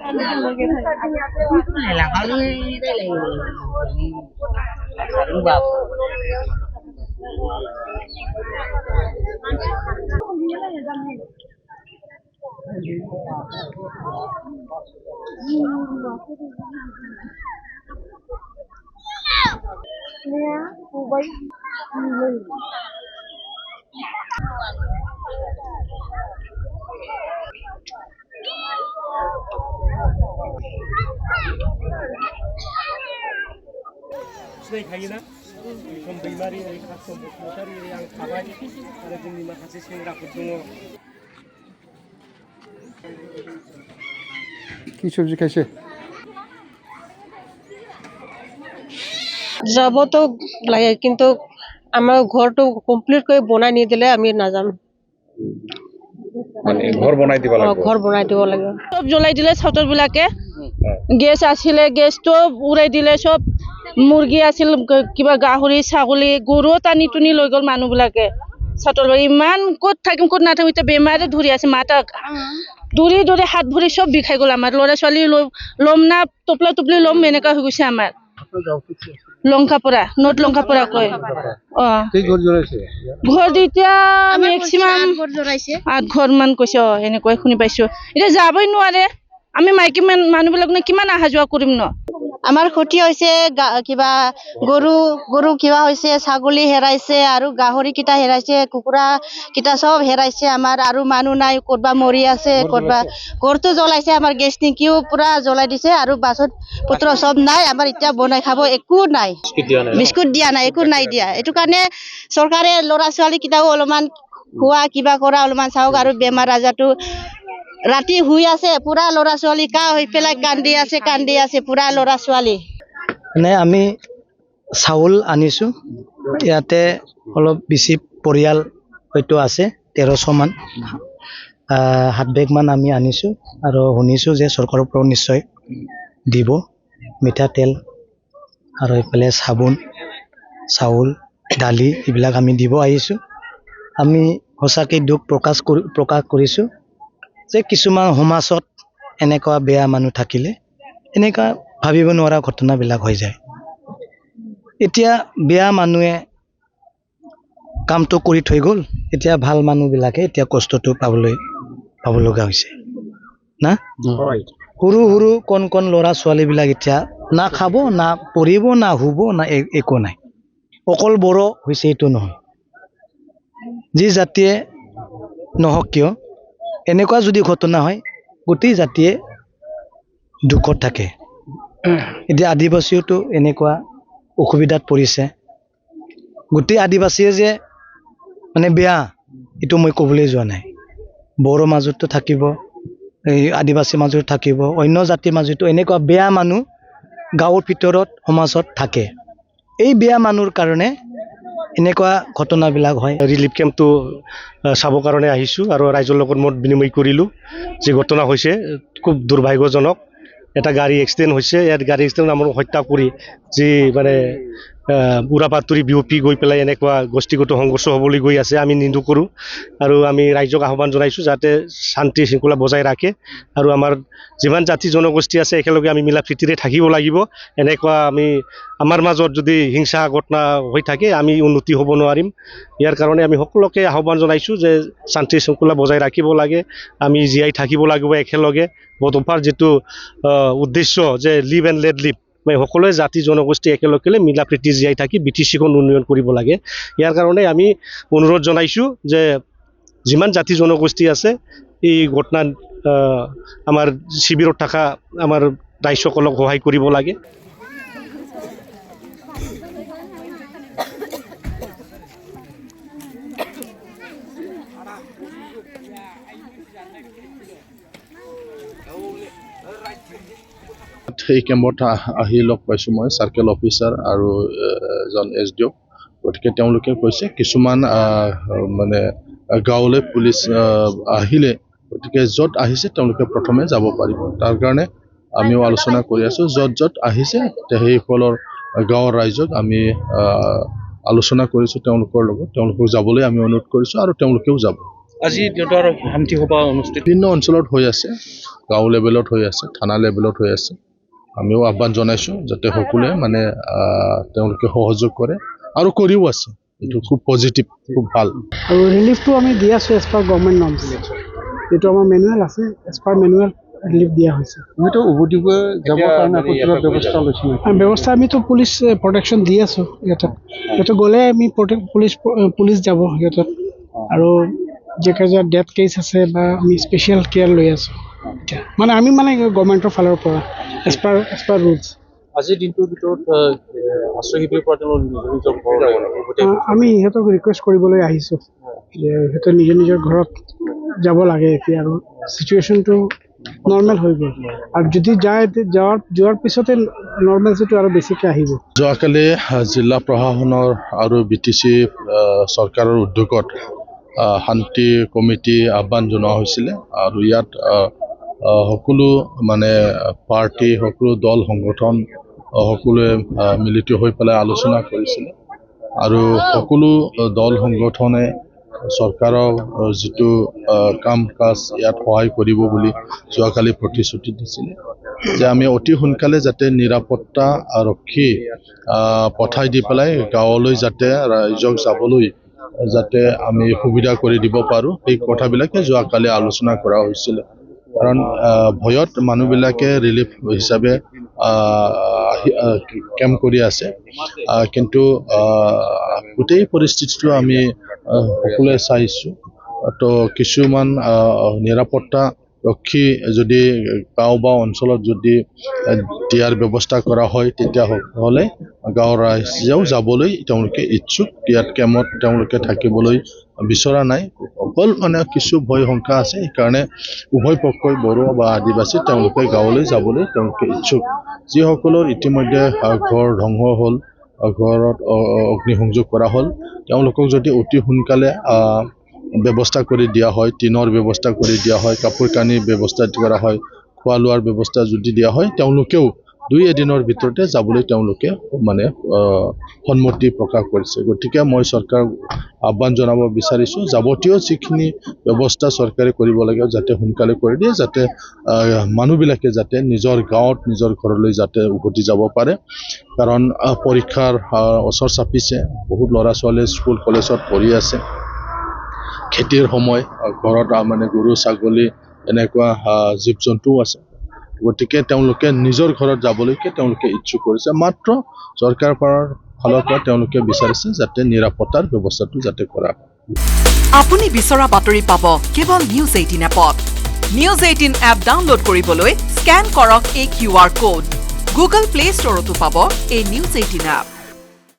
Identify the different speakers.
Speaker 1: này là có đây là đúng vào
Speaker 2: सिनायखायोना सम दैमारि खासम बसुमतारि आं थाबाय आरो जोंनि माखासे सेंग्राफोर दङ
Speaker 3: কি সবজি খাইছে
Speaker 4: যাব তো লাগে কিন্তু আমার ঘরটো কমপ্লিট করে বনাই নিয়ে দিলে আমি না যাম
Speaker 3: মানে ঘর বনাই দিবা লাগবে
Speaker 4: ঘর বনাই দিব লাগে সব জ্বলাই দিলে ছাউতৰ বিলাকে গেছ আছিলে গেছটো উৰাই দিলে সব মুৰ্গী আছিল কিবা গাহৰি ছাগলী গৰু টানি টুনি লৈ গ'ল মানুহ বিলাকে ছাউতৰ ইমান ক'ত থাকিম ক'ত নাথাকিম এতিয়া বেমাৰে ধৰি আছে মাতাক দৌৰি দৌৰি হাত ভৰি সব বিষাই গ'ল আমাৰ ল'ৰা ছোৱালী ল'ম না টপলা টপলি ল'ম এনেকুৱা হৈ গৈছে আমাৰ লংকাপৰা নট লংকাপৰা কয় ঘৰ এতিয়া মেক্সিমাম 8 ঘৰ মান কৈছে এনেকৈ শুনি পাইছো এতিয়া যাবই নোৱাৰে আমি মাইকী মানুহবিলাক কিমান অহা যোৱা কৰিম ন
Speaker 5: আমাৰ ক্ষতি হৈছে কিবা গৰু কিবা হৈছে ছাগলী হেৰাইছে আৰু গাহৰি কিটা হেৰাইছে কুকুৰা কিটা সব হেৰাইছে আমাৰ আৰু মানুহ নাই ক'তবা মৰি আছে ক'তবা ঘৰটো জ্বলাইছে আমাৰ গেছ টেংকিও পুৰা জ্বলাই দিছে আৰু বাছত পত্ৰ সব নাই আমাৰ এতিয়া বনাই খাব একো নাই বিস্কুট দিয়া নাই একো নাই দিয়া এইটো কাৰণে চৰকাৰে ল'ৰা ছোৱালী কিটাও অলপমান খোৱা কিবা কৰা অলপমান চাওক আৰু বেমাৰ আজাৰটো ৰাতি শুই আছে পুৰা ল'ৰা ছোৱালী কা হৈ পেলাই কান্দি আছে পুৰা ল'ৰা ছোৱালী
Speaker 6: মানে আমি চাউল আনিছো ইয়াতে অলপ বেছি পৰিয়াল হয়তো আছে 1300 মান 7 বেগ মান আমি আনিছো আৰু শুনিছো যে চৰকাৰৰ পৰা নিশ্চয় দিব মিঠাতেল আৰু এইফালে চাবোন চাউল দালি এইবিলাক আমি দিব আহিছো আমি সঁচাকৈ দুখ প্ৰকাশ কৰিছো যে কিছুমান সমাজত এনেকুৱা বেয়া মানুহ থাকিলে এনেকুৱা ভাবিব নোৱাৰা ঘটনাবিলাক হৈ যায় এতিয়া বেয়া মানুহে কামটো কৰি থৈ গ'ল এতিয়া ভাল মানুহবিলাকে এতিয়া কষ্টটো পাব লগা হৈছে না সৰু সৰু কণ ল'ৰা ছোৱালীবিলাক এতিয়া না খাব না পঢ়িব না শুব না একো নাই অকল বড় হৈছে এইটো নহয় যি জাতিয়ে নহওক কিয় এনেকুৱা যদি ঘটনা হয় গোটেই জাতিয়ে দুখত থাকে এতিয়া আদিবাসীওতো এনেকুৱা অসুবিধাত পৰিছে গোটেই আদিবাসীয়ে যে মানে বেয়া এইটো মই ক'বলৈ যোৱা নাই বড়ো মাজতো থাকিব এই আদিবাসী মাজত থাকিব অন্য জাতিৰ মাজতো এনেকুৱা বেয়া মানুহ গাঁৱৰ ভিতৰত সমাজত থাকে এই বেয়া মানুহৰ কাৰণে এনেকুৱা ঘটনাবিলাক হয়
Speaker 2: ৰিলিফ কেম্পটো চাবৰ কাৰণে আহিছোঁ আৰু ৰাইজৰ লগত মত বিনিময় কৰিলোঁ যি ঘটনা হৈছে খুব দুৰ্ভাগ্যজনক এটা গাড়ী এক্সিডেণ্ট হৈছে ইয়াত গাড়ী এক্সিডেণ্ট আমাৰ হত্যা কৰি যি মানে উৰা বাতৰি বিয়পি গৈ পেলাই এনেকুৱা গোষ্ঠীগত সংঘৰ্ষ হ'বলৈ গৈ আছে আমি নিন্দা কৰোঁ আৰু আমি ৰাইজক আহ্বান জনাইছোঁ যাতে শান্তি শৃংখলা বজাই ৰাখে আৰু আমাৰ যিমান জাতি জনগোষ্ঠী আছে একেলগে আমি মিলা প্ৰীতিৰে থাকিব লাগিব এনেকুৱা আমাৰ মাজত যদি হিংসা ঘটনা হৈ থাকে আমি উন্নতি হ'ব নোৱাৰিম ইয়াৰ কাৰণে আমি সকলোকে আহ্বান জনাইছোঁ যে শান্তি শৃংখলা বজাই ৰাখিব লাগে আমি জীয়াই থাকিব লাগিব একেলগে বড়োফাৰ যিটো উদ্দেশ্য যে লিভ এণ্ড লেট লিভ সকলোৱে জাতি জনগোষ্ঠী একেলগে মিলা প্ৰীতি জীয়াই থাকি BTCখন উন্নয়ন কৰিব লাগে ইয়াৰ কাৰণে আমি অনুৰোধ জনাইছোঁ যে যিমান জাতি জনগোষ্ঠী আছে এই ঘটনা আমাৰ শিবিৰত থকা আমাৰ ৰাইজসকলক সহায় কৰিব লাগে
Speaker 7: এই কেম্পত আহি লগ পাইছোঁ মই চাৰ্কেল অফিচাৰ আৰু এজন SDO গতিকে তেওঁলোকে কৈছে কিছুমান মানে গাঁৱলৈ পুলিচ আহিলে গতিকে য'ত আহিছে তেওঁলোকে প্ৰথমে যাব পাৰিব তাৰ কাৰণে আমিও আলোচনা কৰি আছোঁ য'ত আহিছে সেইসকলৰ গাঁৱৰ ৰাইজক আমি আলোচনা কৰিছোঁ তেওঁলোকৰ লগত তেওঁলোকক যাবলৈ আমি অনুৰোধ কৰিছোঁ আৰু তেওঁলোকেও যাব
Speaker 8: আজি দেউতাৰ শান্তি সভা অনুষ্ঠিত
Speaker 7: বিভিন্ন অঞ্চলত হৈ আছে, গাঁও লেভেলত হৈ আছে, থানা লেভেলত হৈ আছে। আমিও আহ্বান জনাইছোঁ যাতে সকলোৱে মানে তেওঁলোকে সহযোগ কৰে আৰু কৰিও আছে। এইটো খুব পজিটিভ, খুব ভাল।
Speaker 9: আৰু ৰিলিফটো আমি দি আছোঁ এজ পাৰ গভৰ্ণমেণ্ট নৰ্মছ, যিটো আমাৰ মেনুৱেল আছে এজ পাৰ মেনুৱেল ৰিলিফ দিয়া হৈছে।
Speaker 3: আমিতো উভতিব যাবৰ কাৰণে আকৌ কিবা ব্যৱস্থা লৈছোঁ
Speaker 9: ব্যৱস্থা আমিতো পুলিচ প্ৰটেকশ্যন দি আছোঁ সিহঁতক গ'লে আমি পুলিচ যাব সিহঁতক, আৰু যিকেইটা ডেথ কেছ আছে বা আমি স্পেচিয়েল কেয়াৰ লৈ আছোঁ এতিয়া মানে আমি মানে গভৰ্ণমেণ্টৰ ফালৰ পৰা এজ পাৰ ৰুলছ।
Speaker 8: আজিৰ দিনটোৰ ভিতৰত আশ্ৰয় শিবিৰৰ পৰা তেওঁলোক নিজৰ ঘৰলৈ
Speaker 9: আমি সিহঁতক ৰিকুৱেষ্ট কৰিবলৈ আহিছোঁ যে সিহঁতে নিজৰ ঘৰত যাব লাগে এতিয়া, আৰু চিটুৱেশ্যনটো নৰ্মেল হৈ গ'ল, আৰু যদি যোৱাৰ পিছতে নৰ্মেলচিটো আৰু বেছিকৈ আহিব।
Speaker 7: যোৱাকালি জিলা প্ৰশাসনৰ আৰু BTC চৰকাৰৰ উদ্যোগত শান্তি কমিটি আহ্বান জনোৱা হৈছিলে, আৰু ইয়াত সকলো মানে পাৰ্টি, সকলো দল সংগঠন সকলোৱে মিলিত হৈ পেলাই আলোচনা কৰিছিলে, আৰু সকলো দল সংগঠনে চৰকাৰৰ যিটো কাম কাজ ইয়াত সহায় কৰিব বুলি যোৱাকালি প্ৰতিশ্ৰুতি দিছিলে যে আমি অতি সোনকালে যাতে নিৰাপত্তা আৰক্ষী পঠাই দি পেলাই গাঁৱলৈ যাতে ৰাইজক যাবলৈ যাতে আমি সুবিধা কৰি দিব পাৰোঁ, এই কথাবিলাকে যোৱাকালি আলোচনা কৰা হৈছিলে। কাৰণ ভয়ত মানুহবিলাকে ৰিলিফ হিচাপে কেম্প কৰি আছে, কিন্তু গোটেই পৰিস্থিতিটো আমি সকলোৱে চাইছোঁ। তো কিছুমান নিৰাপত্তা ৰক্ষী যদি গাঁও বা অঞ্চলত যদি দিয়াৰ ব্যৱস্থা কৰা হয়, তেতিয়াহ'লে গাঁৱৰ ৰাইজেও যাবলৈ তেওঁলোকে ইচ্ছুক। ইয়াত কেম্পত তেওঁলোকে থাকিবলৈ বিচৰা নাই, অকল মানে কিছু ভয় শংকা আছে, সেইকাৰণে উভয় পক্ষই বড়ো বা আদিবাসী তেওঁলোকে গাঁৱলৈ যাবলৈ তেওঁলোকে ইচ্ছুক। যিসকলৰ ইতিমধ্যে ঘৰ ধ্বংস হ'ল, ঘৰত অগ্নিসংযোগ কৰা হ'ল, তেওঁলোকক যদি অতি সোনকালে ব্যৱস্থা কৰি দিয়া হয়, টিনৰ ব্যৱস্থা কৰি দিয়া হয়, কাপোৰ কানিৰ ব্যৱস্থা কৰা হয়, খোৱা লোৱাৰ ব্যৱস্থা যদি দিয়া হয়, তেওঁলোকেও 2 এদিনৰ ভিতৰতে যাবলৈ তেওঁলোকে মানে সন্মতি প্ৰকাশ কৰিছে। গতিকে মই চৰকাৰক আহ্বান জনাব বিচাৰিছোঁ, যাৱতীয় যিখিনি ব্যৱস্থা চৰকাৰে কৰিব লাগে যাতে সোনকালে কৰি দিয়ে, যাতে মানুহবিলাকে যাতে নিজৰ গাঁৱত নিজৰ ঘৰলৈ যাতে উভতি যাব পাৰে। কাৰণ পৰীক্ষাৰ ওচৰ চাপিছে, বহুত ল'ৰা ছোৱালীয়ে স্কুল কলেজত পঢ়ি আছে, খেতিৰ সময়, ঘৰত মানে গৰু ছাগলী এনেকুৱা জীৱ জন্তুও আছে। গতিকে তেওঁলোকে নিজৰ ঘৰত যাবলৈকে তেওঁলোকে ইচ্ছুক কৰিছে, মাত্ৰ চৰকাৰৰ ফালৰ পৰা তেওঁলোকে বিচাৰিছে যাতে নিৰাপত্তাৰ ব্যৱস্থাটো যাতে কৰা হয়।
Speaker 10: আপুনি বিচৰা বাতৰি পাব কেৱল নিউজ 18 এপত। নিউজ 18 এপ ডাউনলোড কৰিবলৈ স্কেন কৰক এই QR কোড। গুগল প্লে ষ্টৰতো পাব এই নিউজ 18 এপ।